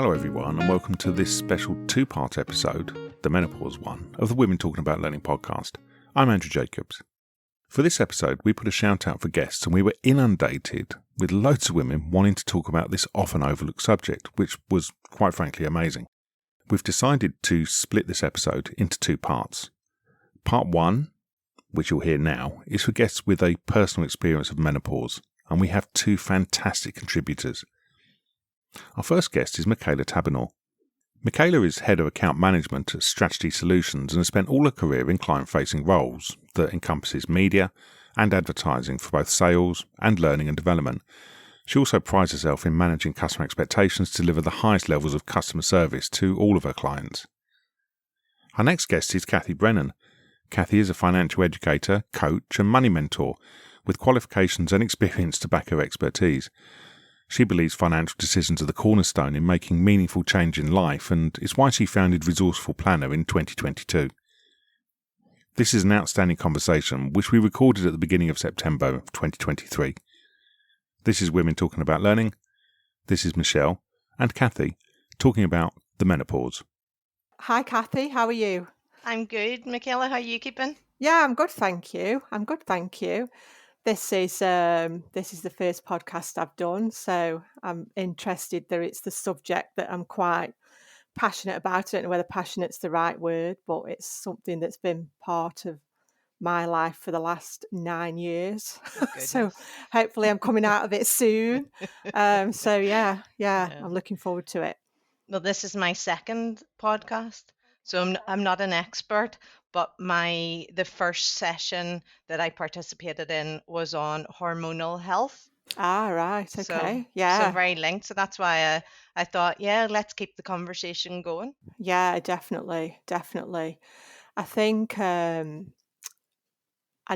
Hello everyone and welcome to this special two-part episode, the Menopause One, of the Women Talking About Learning podcast. I'm Andrew Jacobs. For this episode we put a shout out for guests and we were inundated with loads of women wanting to talk about this often overlooked subject, which was quite frankly amazing. We've decided to split this episode into two parts. Part one, which you'll hear now, is for guests with a personal experience of menopause, and we have two fantastic contributors. Our first guest is Michaela Tabinor. Michaela is Head of Account Management at Strategy Solutions and has spent all her career in client-facing roles that encompasses media and advertising for both sales and learning and development. She also prides herself in managing customer expectations to deliver the highest levels of customer service to all of her clients. Our next guest is Cathy Brennan. Cathy is a financial educator, coach and money mentor with qualifications and experience to back her expertise. She believes financial decisions are the cornerstone in making meaningful change in life, and it's why she founded Resourceful Planner in 2022. This is an outstanding conversation which we recorded at the beginning of September 2023. This is Women Talking About Learning. This is Michelle and Cathy talking about the menopause. Hi Cathy, how are you? I'm good. Michaela, how are you keeping? Yeah, I'm good, thank you. This is the first podcast I've done, so I'm interested that it's the subject that I'm quite passionate about. I don't know whether passionate's the right word, but it's something that's been part of my life for the last 9 years. So hopefully I'm coming out of it soon. So yeah, I'm looking forward to it. Well, this is my second podcast, so I'm not an expert, but the first session that I participated in was on hormonal health. Ah, right, okay, So very linked. So that's why I thought, let's keep the conversation going. Yeah, definitely. I think I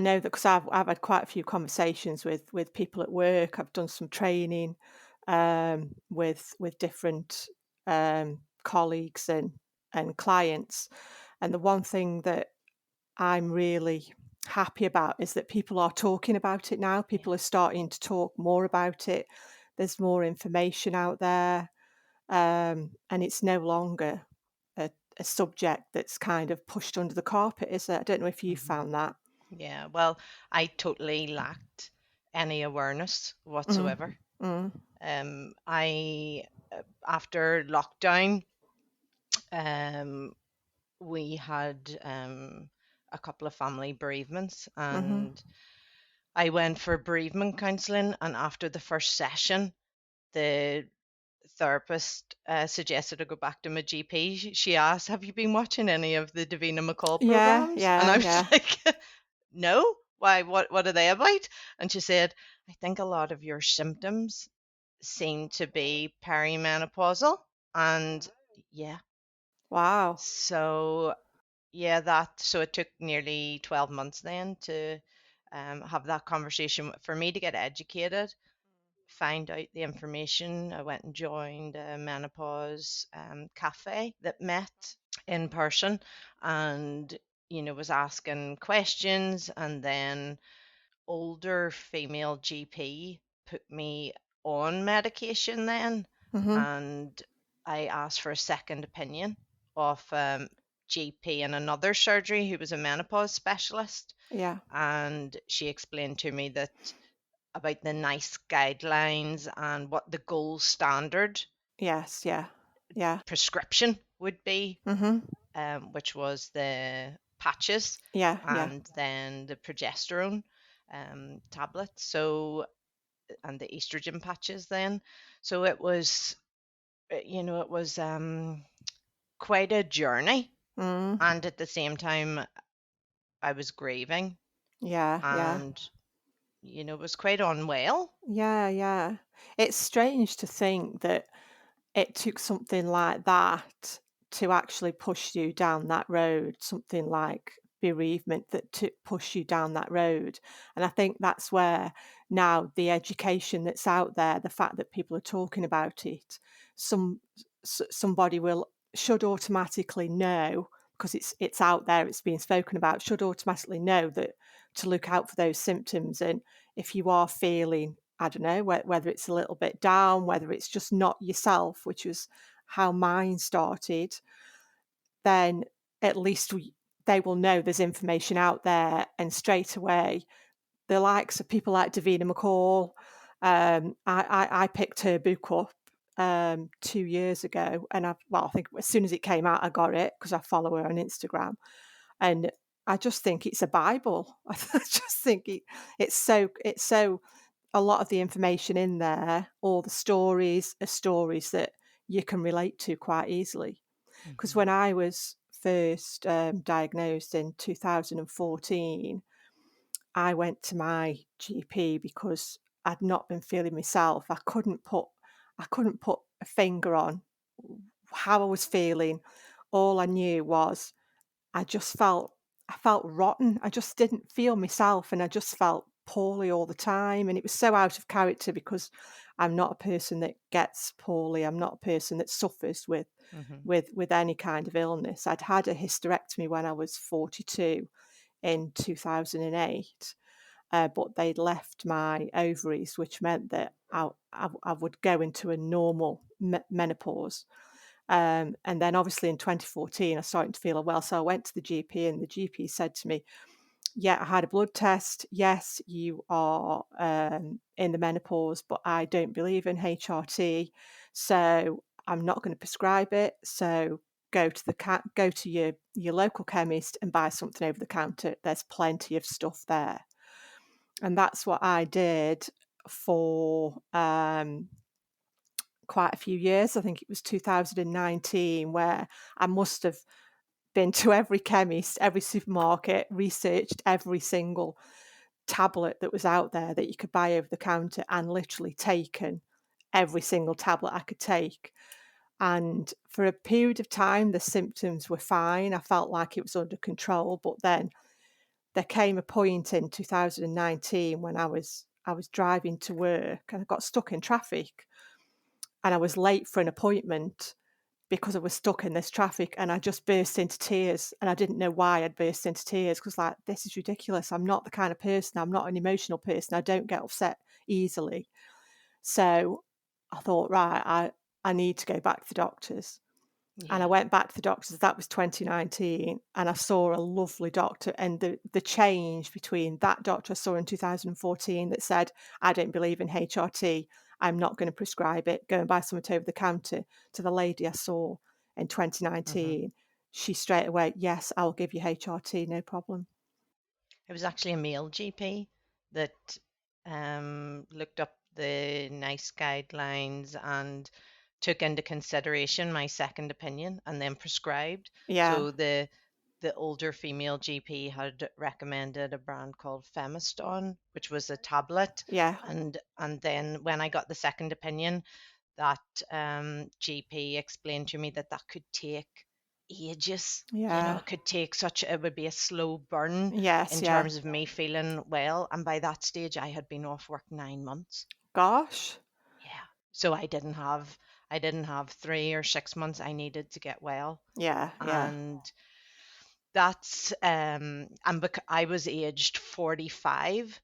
know that because I've had quite a few conversations with people at work. I've done some training with different colleagues and clients, and the one thing that I'm really happy about is that people are talking about it now. People are starting to talk more about it. There's more information out there, and it's no longer a subject that's kind of pushed under the carpet, is it? I don't know if you found that. Yeah, well, I totally lacked any awareness whatsoever. I after lockdown, we had a couple of family bereavements, and I went for bereavement counselling. And after the first session, the therapist suggested I go back to my GP. She asked, "Have you been watching any of the Davina McCall programs?" And I was like, "No. Why? What are they about?" And she said, "I think a lot of your symptoms seem to be perimenopausal." And yeah. Wow. So so it took nearly 12 months then to have that conversation for me to get educated, find out the information. I went and joined a menopause cafe that met in person, and was asking questions, and then older female GP put me on medication then, and I asked for a second opinion of GP and another surgery who was a menopause specialist. Yeah. And she explained to me that about the NICE guidelines and what the gold standard prescription would be, which was the patches and then the progesterone tablets, and the estrogen patches then. So it was quite a journey, and at the same time I was grieving and it was quite unwell. It's strange to think that it took something like that to actually push you down that road, something like bereavement that to push you down that road. And I think that's where now the education that's out there, the fact that people are talking about it, somebody should automatically know, because it's out there, it's being spoken about, should automatically know that to look out for those symptoms. And if you are feeling, I don't know, whether it's a little bit down, whether it's just not yourself, which was, how mine started, then at least they will know there's information out there. And straight away, the likes of people like Davina McCall, I picked her book up 2 years ago, and I think as soon as it came out, I got it because I follow her on Instagram, and I just think it's a Bible. I just think it's so a lot of the information in there, all the stories are stories that you can relate to quite easily. Because Mhm. when I was first diagnosed in 2014, I went to my GP because I'd not been feeling myself. I couldn't put a finger on how I was feeling. All I knew was I felt rotten. I just didn't feel myself, and I just felt poorly all the time. And it was so out of character because I'm not a person that gets poorly. I'm not a person that suffers with Mhm. with with any kind of illness. I'd had a hysterectomy when I was 42 in 2008, but they'd left my ovaries, which meant that I would go into a normal menopause. And then obviously in 2014, I started to feel unwell. So I went to the GP, and the GP said to me, yeah, I had a blood test. Yes, you are in the menopause, but I don't believe in HRT. So I'm not going to prescribe it. So go to your local chemist and buy something over the counter. There's plenty of stuff there. And that's what I did for quite a few years. I think it was 2019 where I must have been to every chemist, every supermarket, researched every single tablet that was out there that you could buy over the counter, and literally taken every single tablet I could take. And for a period of time, the symptoms were fine. I felt like it was under control. But then there came a point in 2019 when I was driving to work, and I got stuck in traffic, and I was late for an appointment because I was stuck in this traffic, and I just burst into tears, and I didn't know why I'd burst into tears because, like, this is ridiculous. I'm not the kind of person, I'm not an emotional person. I don't get upset easily. So I thought, right, I need to go back to the doctors. And I Yeah. went back to the doctors. That was 2019, and I saw a lovely doctor. And the change between that doctor I saw in 2014 that said, I don't believe in HRT, I'm not going to prescribe it, go and buy something over the counter, to the lady I saw in Mhm. 2019, she straight away, yes, I'll give you HRT, no problem. It was actually a male GP that looked up the NICE guidelines and took into consideration my second opinion and then prescribed. Yeah, So the older female GP had recommended a brand called Femiston, which was a tablet. yeah, And then when I got the second opinion, that GP explained to me that that could take ages. You know, yeah, it could take it would be a slow burn yes, in yeah. terms of me feeling well. And by that stage, I had been off work 9 months. Gosh, Yeah. So I didn't have 3 or 6 months. I needed to get well. yeah, yeah. And that's and I was aged 45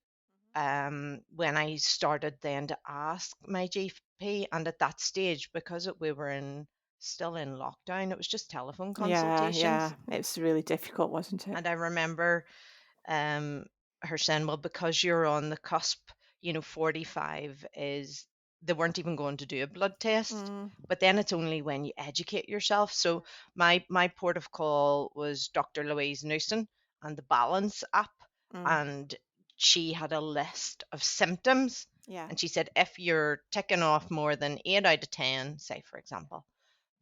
when I started then to ask my GP. And at that stage, because we were still in lockdown, it was just telephone Yeah, consultations. yeah. It's really difficult, wasn't it? And I remember um, her saying, well, because you're on the cusp, 45 is, they weren't even going to do a blood test. Mm, But then it's only when you educate yourself. So my port of call was Dr. Louise Newson and the Balance app. mm, And she had a list of symptoms. yeah, And she said, if you're ticking off more than 8 out of 10, say, for example,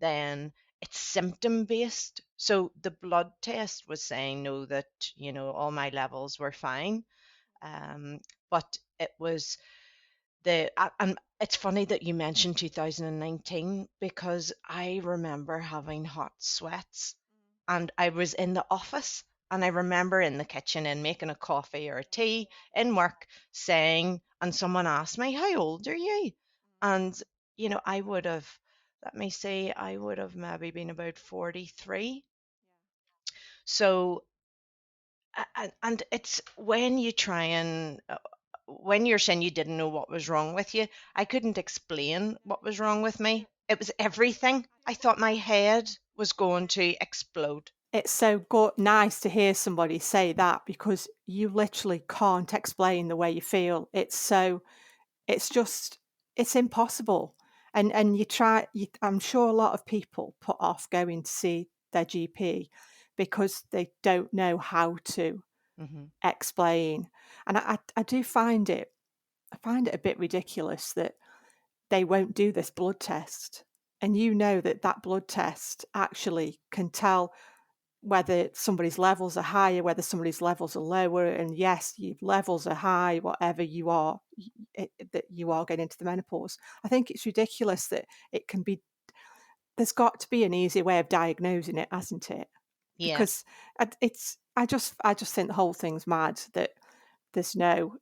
then it's symptom based. So the blood test was saying no, that all my levels were fine. But it was and it's funny that you mentioned 2019 because I remember having hot sweats, and I was in the office, and I remember in the kitchen and making a coffee or a tea in work saying, and someone asked me, how old are you? And I would have, let me see, I would have maybe been about 43. So and it's when you try and when you're saying you didn't know what was wrong with you, I couldn't explain what was wrong with me. It was everything. I thought my head was going to explode. It's so nice to hear somebody say that, because you literally can't explain the way you feel. It's impossible. And I'm sure a lot of people put off going to see their GP because they don't know how to Hmm. explain. And I do find it, a bit ridiculous that they won't do this blood test. And that blood test actually can tell whether somebody's levels are higher, whether somebody's levels are lower. And yes, your levels are high, whatever you are, that you are getting into the menopause. I think it's ridiculous that it can be, there's got to be an easy way of diagnosing it, hasn't it? Yeah. Because I just think the whole thing's mad that there's no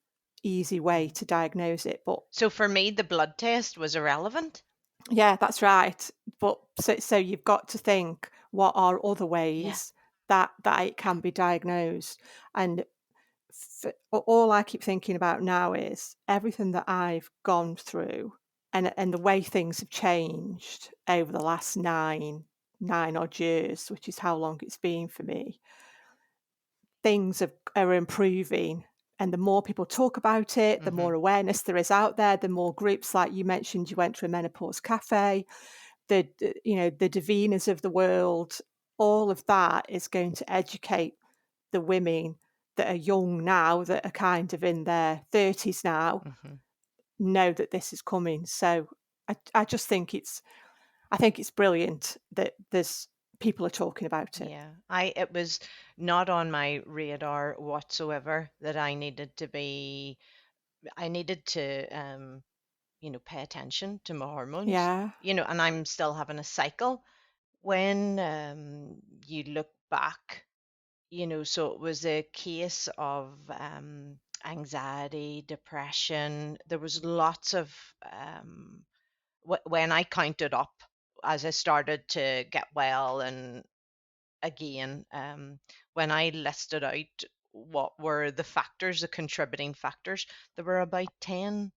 easy way to diagnose it. But So for me, the blood test was irrelevant. yeah, that's right. But so you've got to think, what are other Yeah. ways that it can be diagnosed? And all I keep thinking about now is everything that I've gone through, and the way things have changed over the last nine odd years, which is how long it's been for me. Things are improving, and the more people talk about it, the Hmm. more awareness there is out there, the more groups, like you mentioned, you went to a menopause cafe, the Davinas of the world. All of that is going to educate the women that are young now, that are kind of in their 30s now, Hmm. know that this is coming. So I just think it's brilliant that there's people are talking about it. Yeah. It was not on my radar whatsoever that I needed to pay attention to my hormones. Yeah. And I'm still having a cycle. When you look back, so it was a case of anxiety, depression. There was lots of when I counted up as I started to get well, and again, when I listed out what were the factors, the contributing factors, there were about 10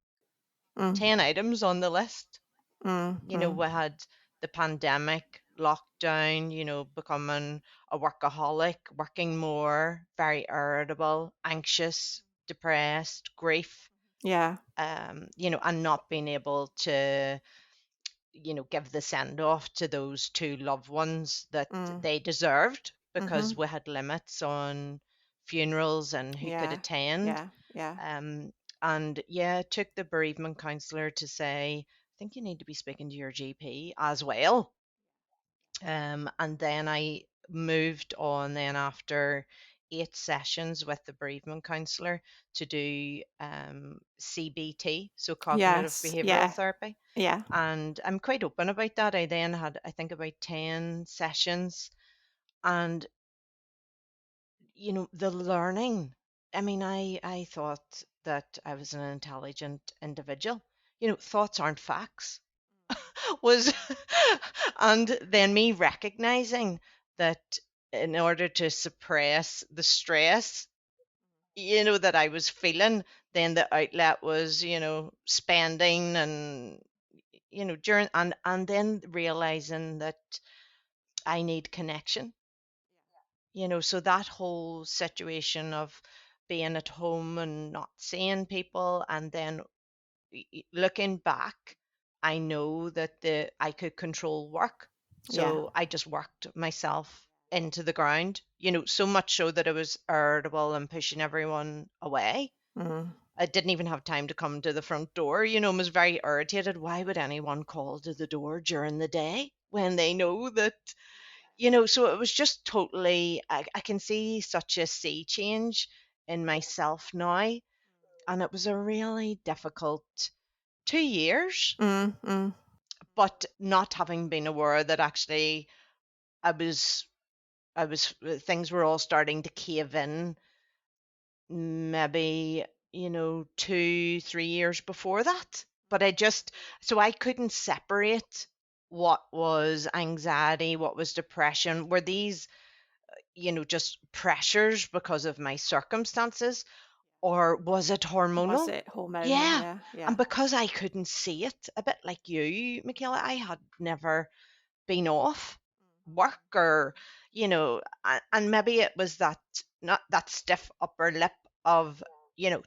Mm, 10 items on the list. mm. We had the pandemic, lockdown, becoming a workaholic, working more, very irritable, anxious, depressed, grief, Yeah. and not being able to, give the send off to those two loved ones that Mm, they deserved, mm-hmm. because we had limits on funerals and who could Yeah. attend. Yeah. Yeah. Um, and yeah, it took the bereavement counselor to say, I think you need to be speaking to your GP as well. And then I moved on then after 8 sessions with the bereavement counselor to do CBT, so cognitive Yes. behavioral Yeah. therapy. Yeah. And I'm quite open about that. I then had, I think, about 10 sessions. And the learning, I mean, I thought that I was an intelligent individual. Thoughts aren't facts. Was and then me recognizing that in order to suppress the stress, that I was feeling, then the outlet was, spending, and during, and then realizing that I need connection. So that whole situation of being at home and not seeing people, and then looking back, I know that I could control work. Yeah. So I just worked myself into the ground, so much so that I was irritable and pushing everyone away. Mm, I didn't even have time to come to the front door, I was very irritated. Why would anyone call to the door during the day when they know that, so it was just totally, I can see such a sea change in myself now. And it was a really difficult 2 years, mm. but not having been aware that actually I was, things were all starting to cave in, maybe, 2, 3 years before that. But so I couldn't separate what was anxiety, what was depression. Were these, just pressures because of my circumstances? or was it Was hormonal? it hormonal? Yeah. Yeah, yeah. And because I couldn't see it, a bit like you, Michaela, I had never been off work, or and maybe it was that, not that stiff upper lip of,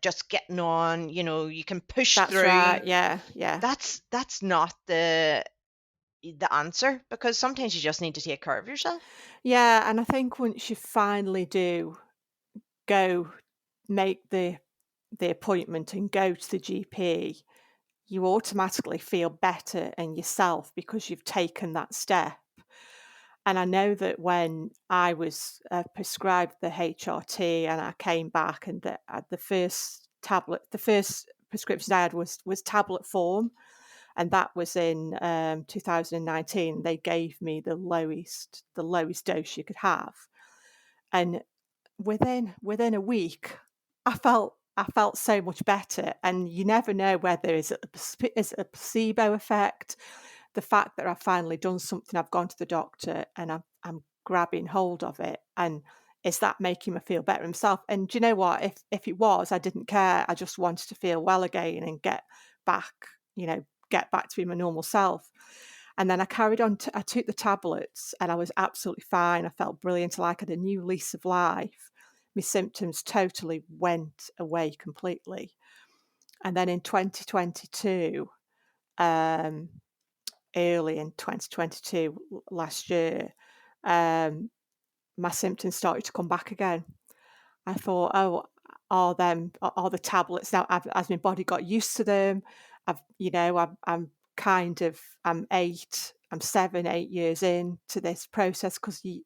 just getting on, you can push That's through. right. Yeah, yeah. That's not the answer, because sometimes you just need to take care of yourself. Yeah, and I think once you finally do go make the appointment and go to the GP, you automatically feel better in yourself because you've taken that step. And I know that when I was prescribed the HRT and I came back, and the first prescription I had was tablet form, and that was in 2019. They gave me the lowest dose you could have, and within a week, I felt so much better. And you never know whether is it a placebo effect, the fact that I've finally done something, I've gone to the doctor and I'm grabbing hold of it, and is that making me feel better himself? And do you know what? If it was, I didn't care. I just wanted to feel well again and back, get back to be my normal self. And then I carried on. I took the tablets and I was absolutely fine. I felt brilliant, like I had a new lease of life. My symptoms totally went away completely. And then in 2022, um, early in 2022, last year, um, my symptoms started to come back again. I thought, oh, are the tablets now? As my body got used to them, I'm kind of, I'm 7, 8 years into this process, because you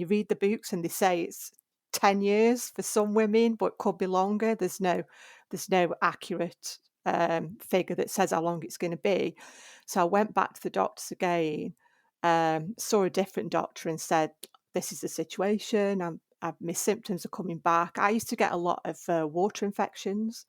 read the books and they say it's 10 years for some women, but it could be longer. There's no accurate figure that says how long it's going to be. So I went back to the doctors again, saw a different doctor and said, this is the situation. My symptoms are coming back. I used to get a lot of water infections,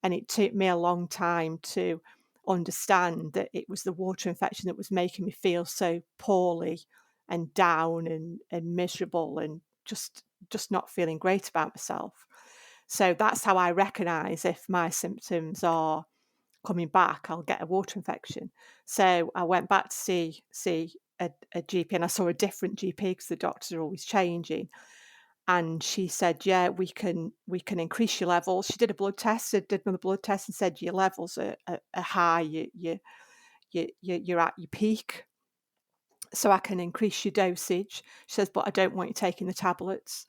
and it took me a long time to understand that it was the water infection that was making me feel so poorly and down and miserable, and just not feeling great about myself. So that's how I recognize if my symptoms are coming back. I'll get a water infection. So I went back to see a GP, and I saw a different GP because the doctors are always changing. And she said, "Yeah, we can increase your levels." She did a blood test, did another blood test, and said your levels are high. You're at your peak, so I can increase your dosage. She says, "But I don't want you taking the tablets.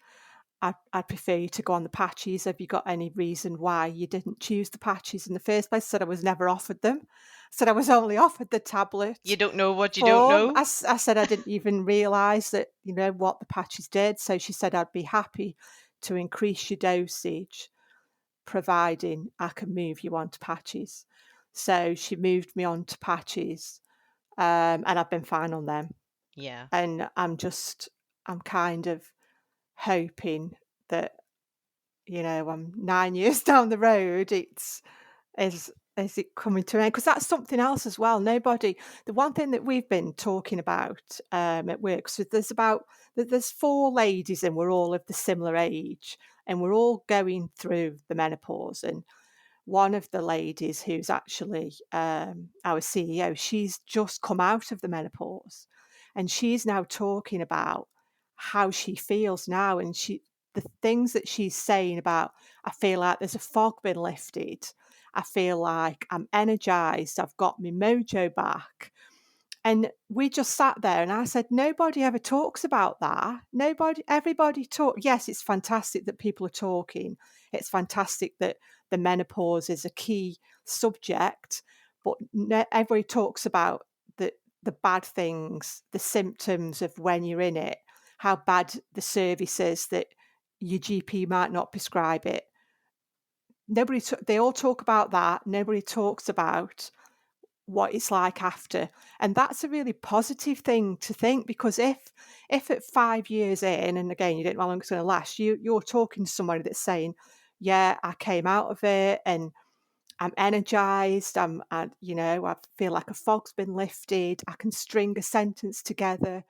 I'd prefer you to go on the patches. Have you got any reason why you didn't choose the patches in the first place?" I said I was never offered them. I said I was only offered the tablet You don't know what you don't form. know. I said I didn't even realise that, what the patches did. So she said I'd be happy to increase your dosage, providing I can move you on to patches. So she moved me on to patches, and I've been fine on them. Yeah. And I'm kind of hoping that, I'm 9 years down the road. Is it coming to an end? Because that's something else as well. The one thing that we've been talking about at work, so there's 4 ladies and we're all of the similar age, and we're all going through the menopause. And one of the ladies, who's actually our CEO, she's just come out of the menopause, and she's now talking about how she feels now, and the things that she's saying about, I feel like there's a fog been lifted. I feel like I'm energized. I've got my mojo back. And we just sat there and I said, nobody ever talks about that. Everybody talk. Yes, it's fantastic that people are talking. It's fantastic that the menopause is a key subject, but everybody talks about the bad things, the symptoms of when you're in it, how bad the service is, that your GP might not prescribe it. They all talk about that. Nobody talks about what it's like after. And that's a really positive thing to think, because if at 5 years in, and again, you don't know how long it's going to last, you're talking to somebody that's saying, yeah, I came out of it and I'm energized, I feel like a fog's been lifted, I can string a sentence together,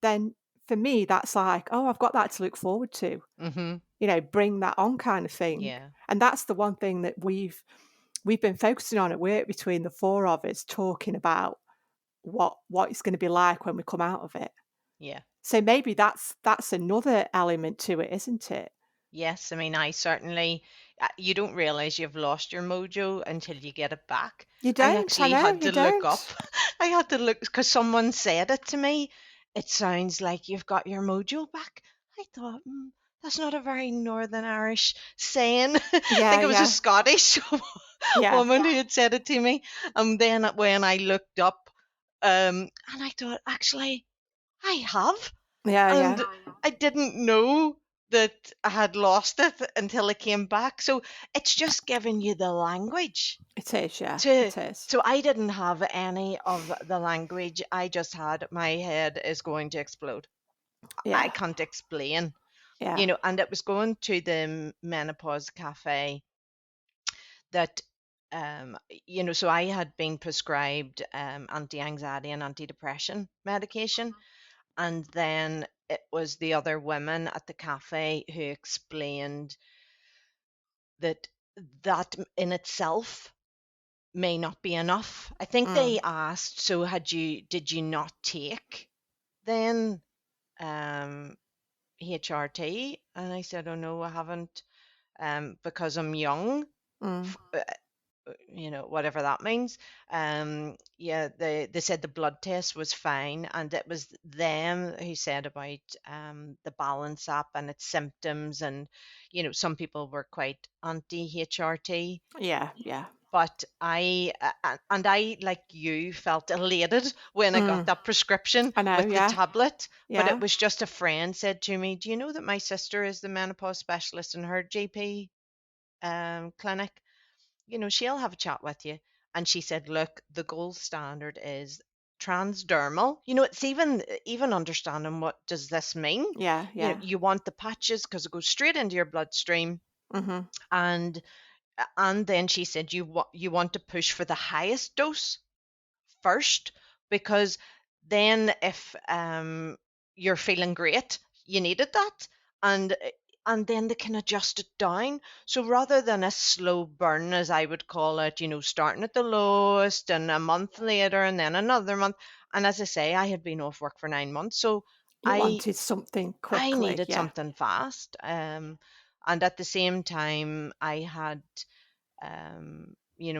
then for me, that's like, oh, I've got that to look forward to. Mm-hmm. Bring that on kind of thing. Yeah. And that's the one thing that we've been focusing on at work between the four of us, talking about what it's going to be like when we come out of it. Yeah. So maybe that's another element to it, isn't it? Yes, I mean, I certainly, you don't realize you've lost your mojo until you get it back. You I don't. I actually know had you to look up. don't. I had to look because someone said it to me. It sounds like you've got your mojo back. I thought, that's not a very Northern Irish saying. I Yeah, think it was a yeah, Scottish yeah, woman who had said it to me. And then when I looked up, and I thought, actually, I have. yeah, yeah. And I didn't know that I had lost it until I came back. So it's just giving you the language It is. Yeah, to. it is. So I didn't have any of the language. I just had my head is going to explode. I Yeah, can't explain, yeah. and it was going to the menopause cafe that so I had been prescribed anti-anxiety and antidepressant medication. And then it was the other women at the cafe who explained that that in itself may not be enough. I think Mm, they asked, so did you not take then HRT? And I said, oh no, I haven't, because I'm young. mm. Whatever that means. Yeah, they said the blood test was fine, and it was them who said about the balance app and its symptoms, and some people were quite anti HRT. Yeah, yeah. But I, like you, felt elated when I got Mm. that prescription I know. with the Yeah, tablet. But it yeah. was just a friend said to me, do you know that my sister is the menopause specialist in her GP clinic? She'll have a chat with you. And she said, look, the gold standard is transdermal. It's even understanding what does this mean. Yeah, yeah. You want the patches because it goes straight into your bloodstream. Mm-hmm. And then she said you want to push for the highest dose first, because then if you're feeling great, you needed that, and then they can adjust it down. So rather than a slow burn, as I would call it, starting at the lowest and a month later and then another month. And as I say, I had been off work for 9 months, so You I wanted something I quickly. needed Yeah. something fast. And at the same time, I had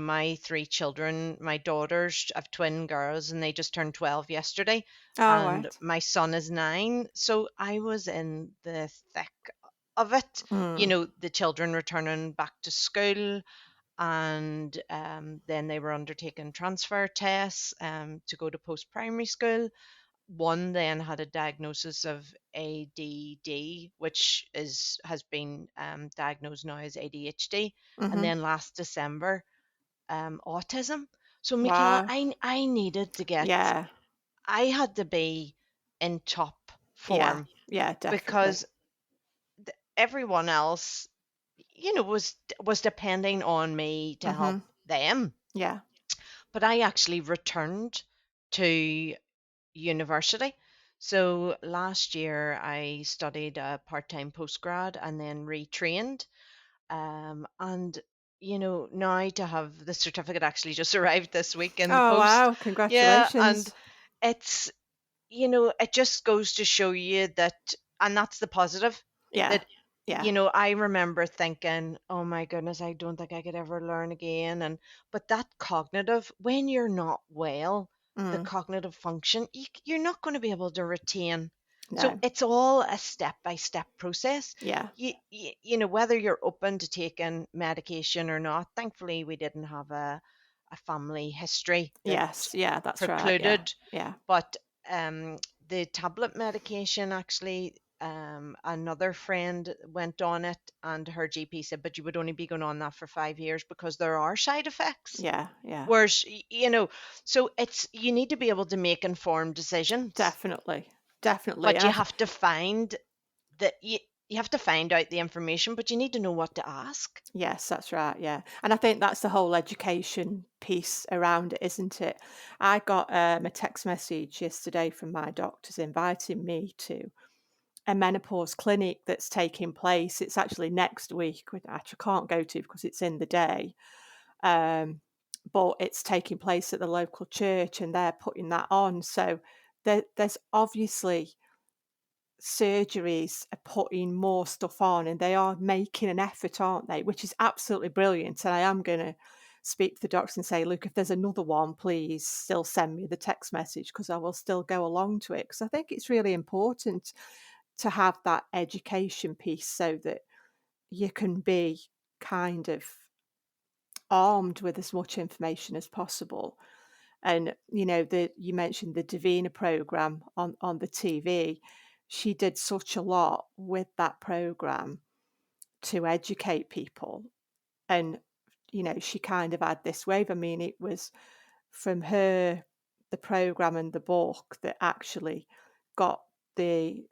my three children, my daughters, I have twin girls, and they just turned 12 yesterday, All and right. my son is 9. So I was in the thick of it, Mm. the children returning back to school, and then they were undertaking transfer tests to go to post primary school. One then had a diagnosis of ADD, which has been diagnosed now as ADHD, and Mm-hmm. then last December, autism. So, Michaela, Wow. I needed to get, Yeah. I had to be in top Yeah. form, Yeah, definitely. because everyone else, was depending on me to help Mm-hmm. them. Yeah. But I actually returned to university. So last year I studied a part-time postgrad and then retrained. And now to have the certificate actually just arrived this week in the Oh, post. wow. Yeah, and Congratulations. it's it just goes to show you that, and that's the positive, Yeah. that Yeah. I remember thinking, oh my goodness, I don't think I could ever learn again. But that cognitive, when you're not well, the Mm. cognitive function, you're not going to be able to retain. So No. it's all a step by step process. Yeah. Whether you're open to taking medication or not. Thankfully, we didn't have a family history that Yes. Yeah, that's right. Yeah. precluded, Yeah. but the tablet medication, actually, another friend went on it, and her GP said, but you would only be going on that for 5 years because there are side effects. Yeah. Yeah. Whereas, so you need to be able to make informed decisions, Definitely. Definitely. but And you have to find that you have to find out the information, but you need to know what to ask. Yes, that's right. Yeah. And I think that's the whole education piece around it, isn't it? I got a text message yesterday from my doctors inviting me to a menopause clinic that's taking place. It's actually next week, which I actually can't go to because it's in the day. But it's taking place at the local church and they're putting that on. So there's obviously surgeries are putting more stuff on and they are making an effort, aren't they? Which is absolutely brilliant. And I am going to speak to the doctors and say, look, if there's another one, please still send me the text message because I will still go along to it. Because I think it's really important to have that education piece so that you can be kind of armed with as much information as possible. And you mentioned the Davina program on the TV. She did such a lot with that program to educate people. And she kind of had this wave. I mean, it was from her, the program and the book that actually got the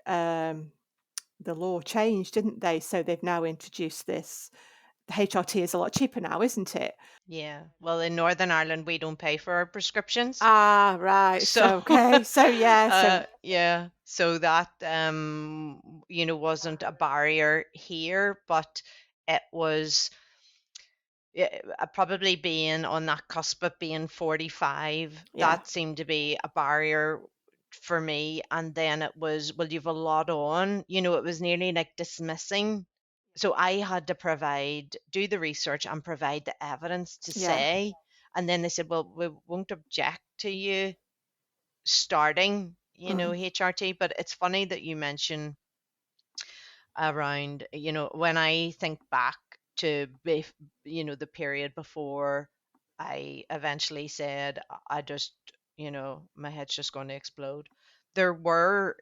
law changed, didn't they? So they've now introduced this. The HRT is a lot cheaper now, isn't it? Yeah. Well, in Northern Ireland, we don't pay for our prescriptions. Ah, right. So, So okay. So yeah. So yeah. So that, wasn't a barrier here, but it was probably being on that cusp of being 45. yeah. That seemed to be a barrier for me. And then it was, well, you've a lot on, it was nearly like dismissing. So I had to do the research and provide the evidence to Yeah. say, and then they said, well, we won't object to you starting, HRT. But it's funny that you mention around, when I think back to, the period before I eventually said, I just, my head's just going to explode. There were,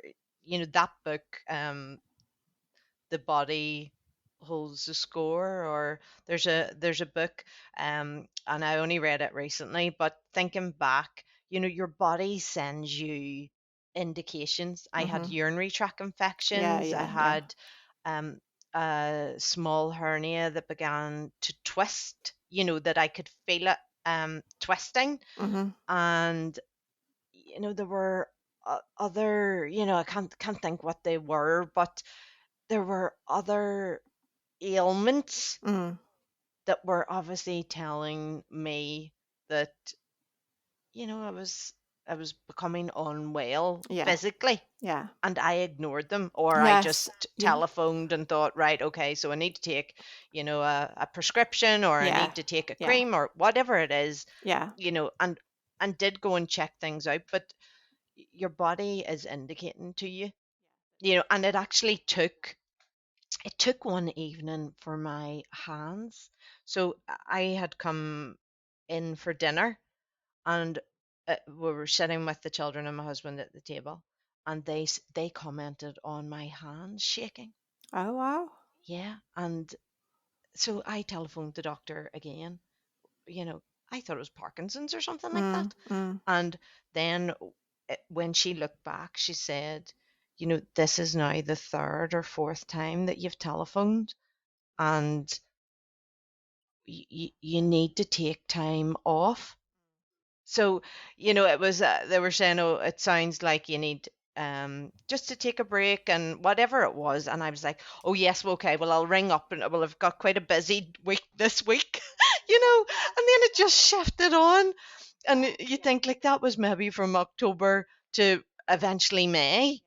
that book, The Body Holds the Score, or there's a book, and I only read it recently, but thinking back, your body sends you indications. I had Mhm. urinary tract Yeah. infections. I Yeah. Yeah. had a small hernia that began to twist, that I could feel it twisting. Mhm. And there were other, I can't think what they were, but there were other ailments Mm. that were obviously telling me that, I was becoming unwell Yeah. physically, Yeah. and I ignored them, or I Yes. just Yeah. telephoned and thought, right, okay, so I need to take, a prescription, or I Yeah. need to take a Yeah. cream, or whatever it is, Yeah. and did go and check things out. But your body is indicating to you, and it took one evening for my hands. So I had come in for dinner, and we were sitting with the children and my husband at the table, and they commented on my hands shaking. Oh wow. Yeah, and so I telephoned the doctor again. I thought it was Parkinson's or something like Mm. that. Mm. And then when she looked back, she said, this is now the third or fourth time that you've telephoned, and you need to take time off. So, it was, they were saying, oh, it sounds like you need just to take a break and whatever it was. And I was like, oh, yes, well, okay, well, I'll ring up, and well, I've got quite a busy week this week, and then it just shifted on. And you think, like, that was maybe from October to eventually May,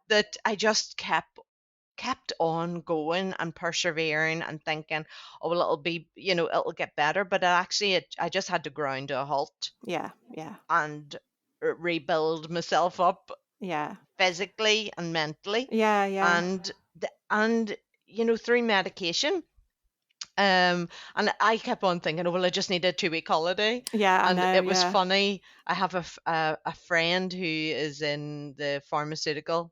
that I just kept on going and persevering and thinking, oh, well, it'll get better. But I just had to ground to a halt Yeah. Yeah. and rebuild myself up Yeah. physically and mentally, Yeah. Yeah. and through medication. And I kept on thinking, oh, well, I just need a 2-week holiday. Yeah. I And know. it was Yeah. funny. I have a friend who is in the pharmaceutical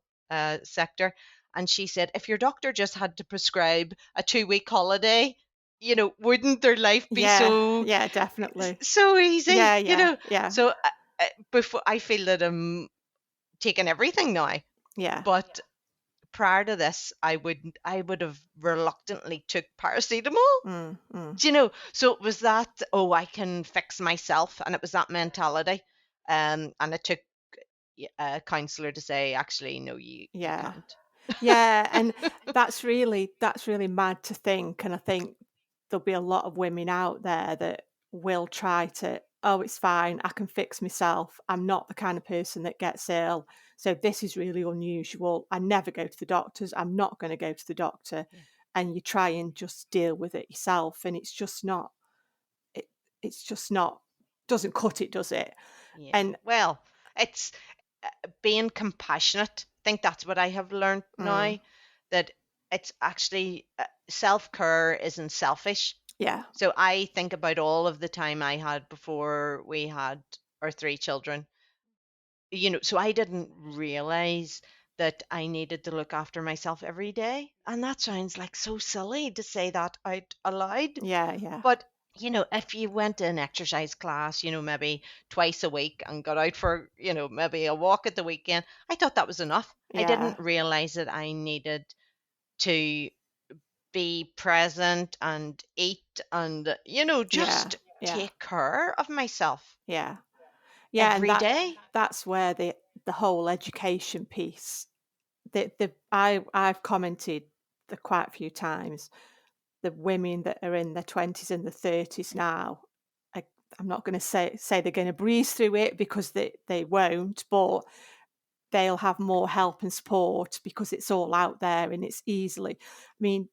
sector, and she said, if your doctor just had to prescribe a 2-week holiday, wouldn't their life be Yeah. so Yeah. Definitely. so easy? Yeah. Yeah. Yeah. So before I feel that I'm taking everything now, Yeah. but prior to this, I would have reluctantly took paracetamol. Do you know? So it was that, oh, I can fix myself, and it was that mentality. And it took a counsellor to say, actually, no, you Yeah. can't. Yeah, and that's really mad to think, and I think there'll be a lot of women out there that will try to, "Oh, it's fine, I can fix myself. I'm not the kind of person that gets ill, so this is really unusual. I never go to the doctors. I'm not gonna go to the doctor." Yeah. And you try and just deal with it yourself, and it it's just not doesn't cut it, does it? Yeah. And Well, it's being compassionate. I think that's what I have learned now, mm, that it's actually self-care isn't selfish. yeah, So I think about all of the time I had before we had our 3 children, so I didn't realize that I needed to look after myself every day. And that sounds like so silly to say that out aloud. yeah, yeah, But, if you went to an exercise class, maybe twice a week and got out for, maybe a walk at the weekend, I thought that was enough. I yeah, didn't realize that I needed to be present and eat and, yeah, just yeah. take care of myself Yeah. Yeah, and every day. that's where the whole education piece, I've commented quite a few times, the women that are in their 20s and the 30s now, I, I'm not going to say they're going to breeze through it, because they won't, but they'll have more help and support because it's all out there and it's easily. I mean,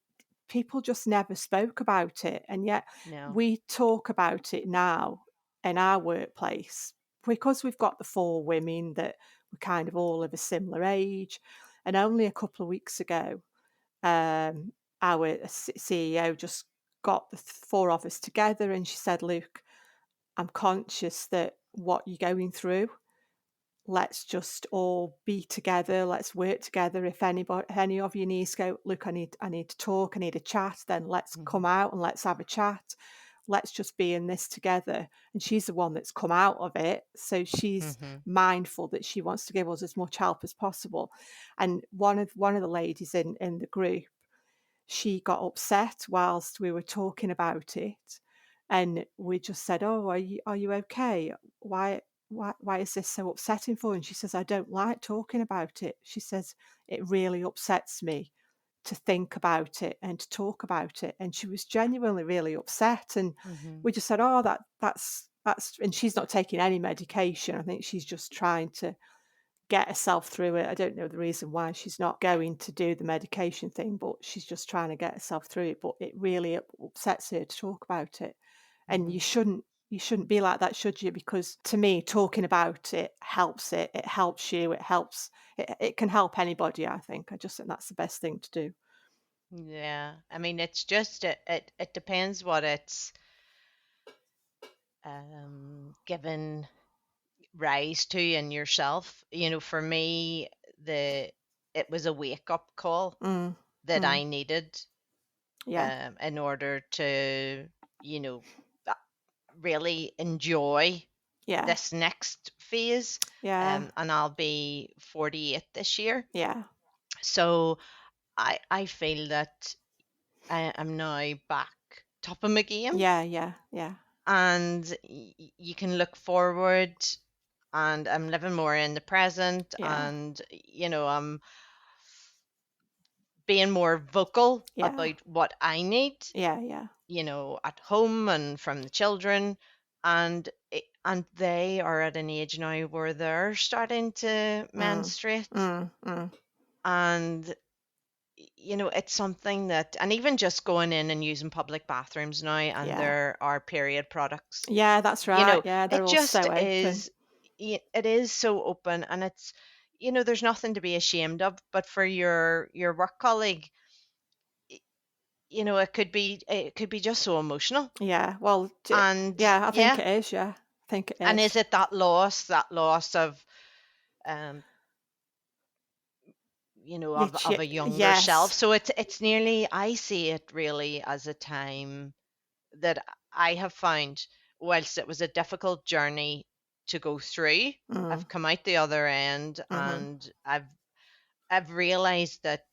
people just never spoke about it, and yet No. we talk about it now in our workplace because we've got the 4 women that we're kind of all of a similar age. And only a couple of weeks ago, our CEO just got the 4 of us together, and she said, "Look, I'm conscious that what you're going through, let's just all be together, let's work together. If any of you needs to go, look, I need to talk, I need a chat, then let's come Hmm. out and let's have a chat. Let's just be in this together." And she's the one that's come out of it, so she's Hmm. mindful that she wants to give us as much help as possible. And one of the ladies in the group, she got upset whilst we were talking about it, and we just said, "Oh, are you okay? Why is this so upsetting for you?" And she says, "I don't like talking about it." She says, "It really upsets me to think about it and to talk about it." And she was genuinely really upset, and Hmm. we just said, "Oh, that's," and she's not taking any medication. I think she's just trying to get herself through it. I don't know the reason why she's not going to do the medication thing, but she's just trying to get herself through it. But it really upsets her to talk about it. And Hmm. you shouldn't be like that, should you? Because to me, talking about it helps it. It helps you. It can help anybody, I think. I just think that's the best thing to do. Yeah. I mean, it's just it depends what it's given rise to in yourself. For me, the it was a wake up call Mm, that mm, I needed yeah, in order to, you know, uh, really enjoy yeah, this next phase. yeah, And I'll be 48 this year. yeah, So I feel that I am now back top of my game, yeah, yeah, yeah, and you can look forward, and I'm living more in the present, yeah, and I'm being more vocal yeah, about what I need, yeah, yeah. at home and from the children. And they are at an age now where they're starting to Mm, menstruate. mm, mm, And it's something that, and even just going in and using public bathrooms now, and yeah. there are period products, Yeah, that's right. Yeah, they're it all just so open. is, it is so open, and it's, there's nothing to be ashamed of. But for your work colleague, y- it could be just so emotional. Yeah, well, And yeah, I think yeah, it is. Yeah, I think it and is is. it that loss of, um of a younger self? Yes. So it's nearly, I see it really as a time that I have found, whilst it was a difficult journey to go through, Mm, I've come out the other end, mm-hmm. and I've I've realized that,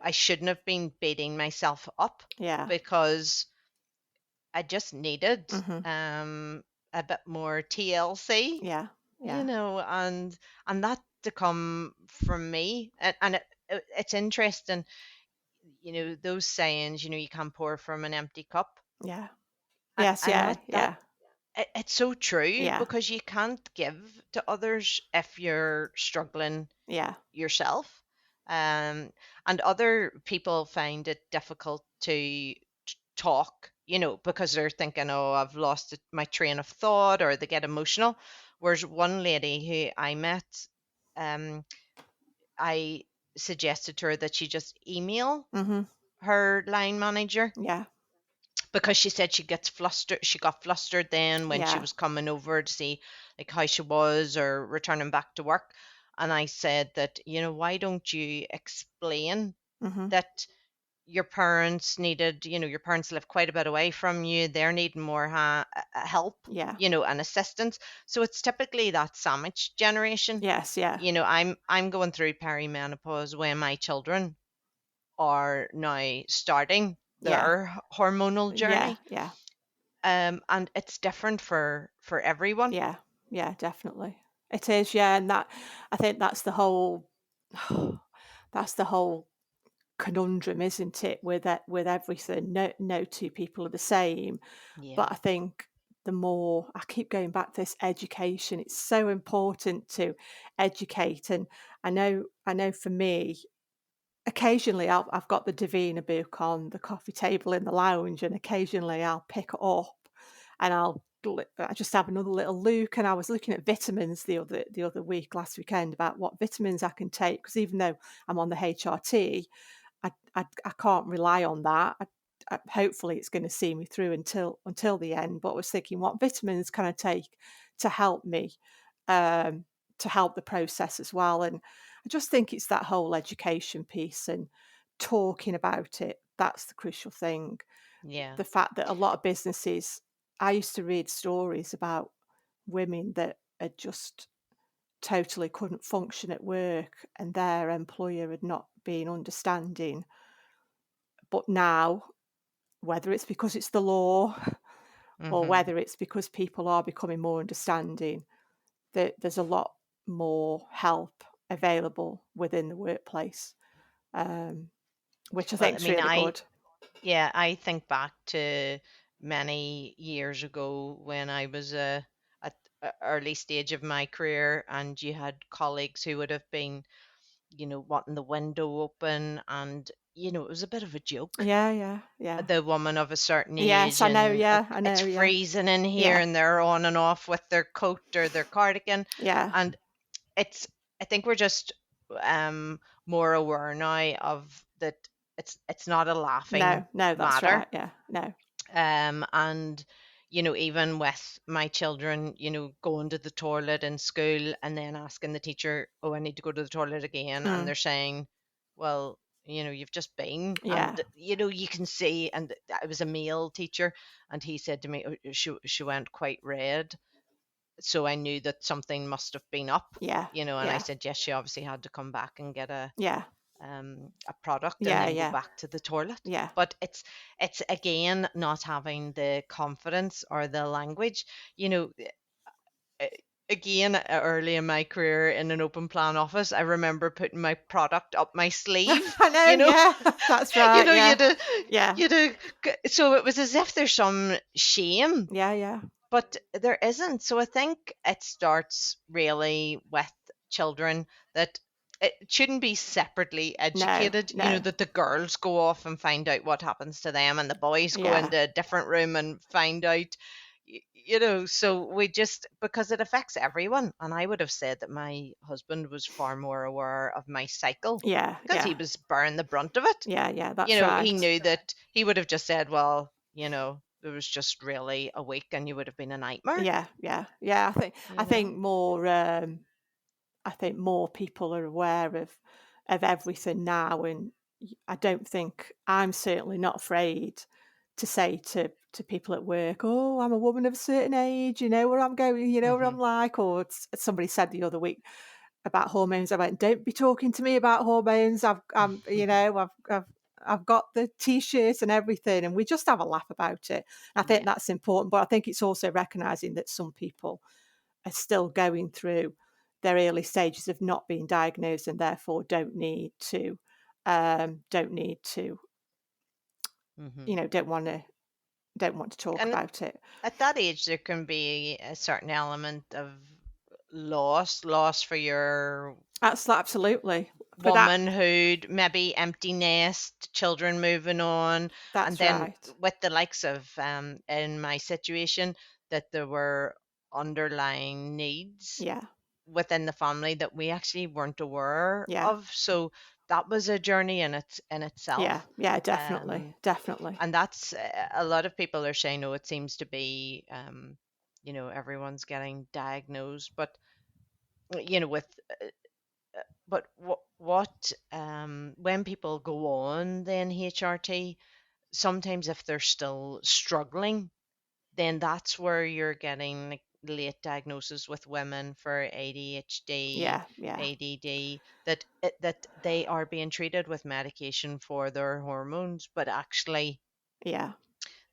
I shouldn't have been beating myself up, Yeah. because I just needed Mm-hmm. a bit more TLC, Yeah. Yeah. and that to come from me. It's interesting, those sayings, you can't pour from an empty cup. Yeah. And, Yes. and Yeah. that that Yeah. it's so true, Yeah. because you can't give to others if you're struggling Yeah. yourself. And other people find it difficult to talk, because they're thinking, oh, I've lost my train of thought, or they get emotional. Whereas one lady who I met, um, I suggested to her that she just email Mm-hmm. her line manager, Yeah. because she said she got flustered then when she Yeah. was coming over to see like how she was, or returning back to work. And I said that, why don't you explain Mm-hmm. that your parents needed, your parents live quite a bit away from you, they're needing more help, Yeah. and assistance. So it's typically that sandwich generation. Yes. Yeah. I'm going through perimenopause when my children are now starting Yeah. their hormonal Yeah. journey. Yeah. And it's different for everyone. Yeah. Yeah. Definitely. It is. Yeah. And I think that's the whole, that's the whole conundrum, isn't it? With everything, no two people are the same. But Yeah. I think the more I keep going back to this education, it's so important to educate. And I know for me, occasionally I've got the Davina book on the coffee table in the lounge, and occasionally I'll pick it up and I just have another little look. And I was looking at vitamins the other week, last weekend, about what vitamins I can take, because even though I'm on the HRT, I can't rely on that. Hopefully, it's going to see me through until the end. But I was thinking, what vitamins can I take to help me, to help the process as well? And I just think it's that whole education piece and talking about it. That's the crucial thing. Yeah. The fact that a lot of businesses, I used to read stories about women that had just totally couldn't function at work, and their employer had not been understanding. But now, whether it's because it's the law or Hmm. whether it's because people are becoming more understanding, that there's a lot more help available within the workplace, um, which I Well, think I is mean, really I good. yeah, I think back to many years ago when I was at a early stage of my career, and you had colleagues who would have been, wanting the window open, and it was a bit of a joke. Yeah, yeah, yeah. The woman of a certain Yes, age, I know. and Yeah, I it's know. Yeah, freezing in here, yeah, and they're on and off with their coat or their cardigan. yeah. And it's I think we're just um more aware now of that. It's not a laughing No, no, that's matter. right. Yeah, no. And even with my children, going to the toilet in school, and then asking the teacher, oh, I need to go to the toilet again, and Mm, they're saying, well, you've just been. yeah, And you can see. And I was a male teacher, and he said to me, oh, she went quite red, so I knew that something must have been up. yeah, And I yeah, said, yes, she obviously had to come back and get yeah, a product, and yeah, then go yeah, back to the toilet. yeah. But it's again not having the confidence or the language. you know uh, Again, early in my career in an open plan office, I remember putting my product up my sleeve. I know. you know Yeah, that's right. you Yeah, had to, yeah, so it was as if there's some shame, yeah, yeah. but there isn't. So I think it starts really with children, that it shouldn't be separately No, educated, no. that the girls go off and find out what happens to them, and the boys go Yeah, into a different room and find out. So we just, because it affects everyone. And I would have said that my husband was far more aware of my cycle, yeah, because yeah, he was bearing the brunt of it. yeah, yeah. That's He right. knew that he would have just said, well, there was just really a week, and you would have been a nightmare, Yeah, yeah, yeah. I think I you know? think more. I think more people are aware of everything now, and I don't think, I'm certainly not afraid to say to people at work, "Oh, I'm a woman of a certain age. You know where I'm going. You know what Hmm. I'm like." Or somebody said the other week, about hormones. I went, don't be talking to me about hormones. I've got the T-shirt and everything, and we just have a laugh about it. I think that's important, but I think it's also recognizing that some people are still going through their early stages of not being diagnosed, and therefore don't need to, don't want to talk And about it. at that age, there can be a certain element of loss for your Absolutely. For that, womanhood, maybe empty nest, children moving on, and that's then right. with the likes of in my situation, that there were underlying needs Yeah, within the family that we actually weren't aware yeah, of. So that was a journey in yeah, itself. yeah, definitely. And that's a lot of people are saying, oh, it seems to be, everyone's getting diagnosed, but with but what when people go on then HRT, sometimes if they're still struggling, then that's where you're getting like late diagnosis with women for ADHD, Yeah, ADD, that they are being treated with medication for their hormones, but actually yeah,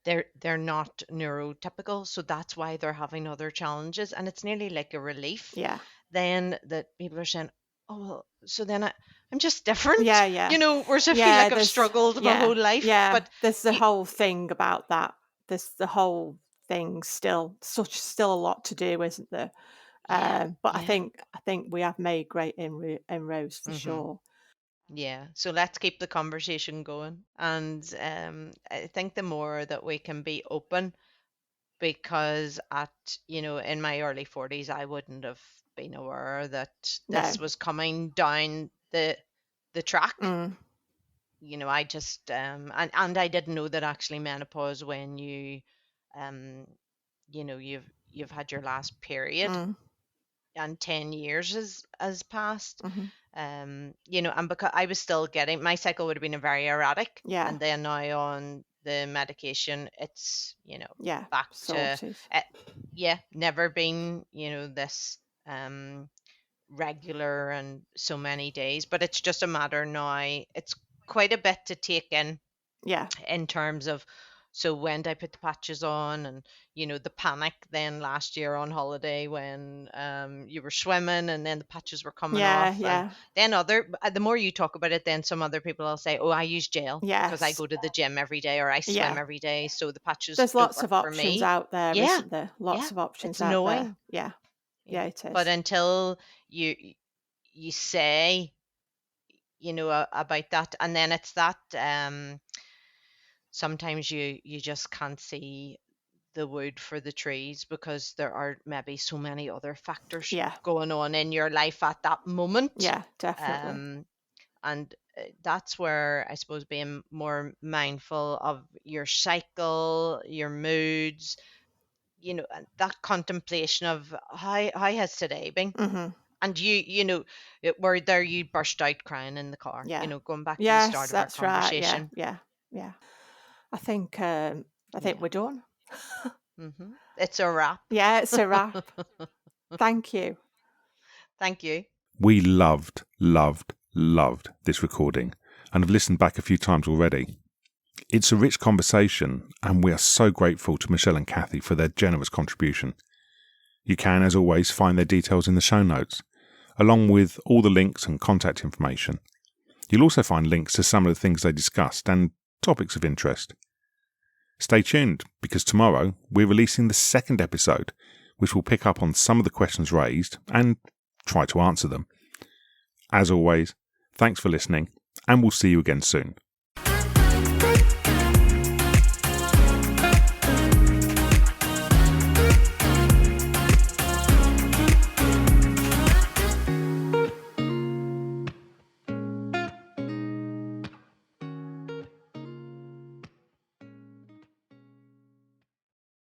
they're not neurotypical, so that's why they're having other challenges, and it's nearly like a relief yeah, then that people are saying, oh well, so then I'm just different, yeah. whereas I feel Yeah, like I've struggled my whole life, but there's the y- whole thing about that. There's the whole thing still a lot to do, isn't there? yeah, But I yeah. think we have made great inroads for hmm sure. Yeah, so let's keep the conversation going. And I think the more that we can be open, because in my early 40s, I wouldn't have been aware that No. this was coming down the track. Mm, I just and I didn't know that actually menopause, when um you've had your last period mm, and 10 years has passed, mhm. and because I was still getting, my cycle would have been very erratic, Yeah, and then now on the medication, it's yeah, back to sorted. never been this um regular and so many days, but it's just a matter now. It's quite a bit to take Yeah, in terms of, so when did I put the patches on, and the panic then last year on holiday when you were swimming and then the patches were coming off, and yeah, then the more you talk about it, then some other people will say, oh, I use gel because I yes, go to the gym every day or I swim yeah. every day, so the patches There's don't lots work of for options me. out there, Yeah, isn't there? yeah, Lots of it's options out there. knowing. Yeah, Yeah. yeah, it But is. until you say about that, and then it's that sometimes you just can't see the wood for the trees because there are maybe so many other factors Yeah, going on in your life at that moment. yeah, definitely. um and that's where I suppose being more mindful of your cycle, your moods, and that contemplation of how has today been. Hmm. And were there you burst out crying in the car, Yeah. going back to the Yes, start of our that's right. Yeah, conversation. yeah, yeah. I think Yeah. we're done. It's a wrap. Yeah, it's a wrap. Thank you. Thank you. We loved this recording and have listened back a few times already. It's a rich conversation, and we are so grateful to Michelle and Cathy for their generous contribution. You can, as always, find their details in the show notes, along with all the links and contact information. You'll also find links to some of the things they discussed and topics of interest. Stay tuned, because tomorrow we're releasing the second episode, which will pick up on some of the questions raised and try to answer them. As always, thanks for listening, and we'll see you again soon.